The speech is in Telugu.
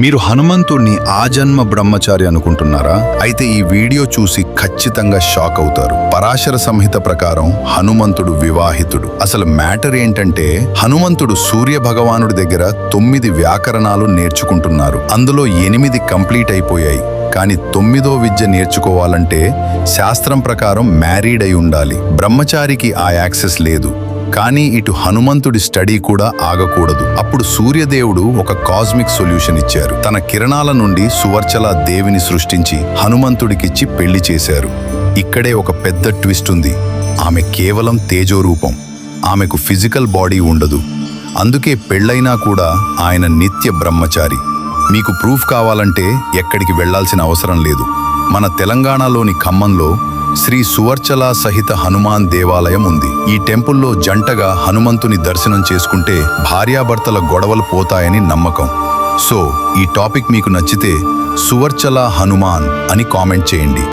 మీరు హనుమంతుడిని ఆజన్మ బ్రహ్మచారి అనుకుంటున్నారా? అయితే ఈ వీడియో చూసి ఖచ్చితంగా షాక్ అవుతారు. పరాశర సంహిత ప్రకారం హనుమంతుడు వివాహితుడు. అసలు మ్యాటర్ ఏంటంటే హనుమంతుడు సూర్య భగవానుడి దగ్గర 9 వ్యాకరణాలు నేర్చుకుంటున్నారు. అందులో 8 కంప్లీట్ అయిపోయాయి. కానీ 9వ విద్య నేర్చుకోవాలంటే శాస్త్రం ప్రకారం మ్యారీడ్ అయి ఉండాలి. బ్రహ్మచారికి ఆ యాక్సెస్ లేదు. కానీ ఇటు హనుమంతుడి స్టడీ కూడా ఆగకూడదు. అప్పుడు సూర్యదేవుడు ఒక కాస్మిక్ సొల్యూషన్ ఇచ్చారు. తన కిరణాల నుండి సువర్చల దేవిని సృష్టించి హనుమంతుడికిచ్చి పెళ్లి చేశారు. ఇక్కడే ఒక పెద్ద ట్విస్ట్ ఉంది. ఆమె కేవలం తేజోరూపం. ఆమెకు ఫిజికల్ బాడీ ఉండదు. అందుకే పెళ్లైనా కూడా ఆయన నిత్య బ్రహ్మచారి. మీకు ప్రూఫ్ కావాలంటే ఎక్కడికి వెళ్లాల్సిన అవసరం లేదు. మన తెలంగాణలోని ఖమ్మంలో శ్రీ సువర్చల సహిత హనుమాన్ దేవాలయం ఉంది. ఈ టెంపుల్లో జంటగా హనుమంతుని దర్శనం చేసుకుంటే భార్యాభర్తల గొడవలు పోతాయని నమ్మకం. సో ఈ టాపిక్ మీకు నచ్చితే సువర్చల హనుమాన్ అని కామెంట్ చేయండి.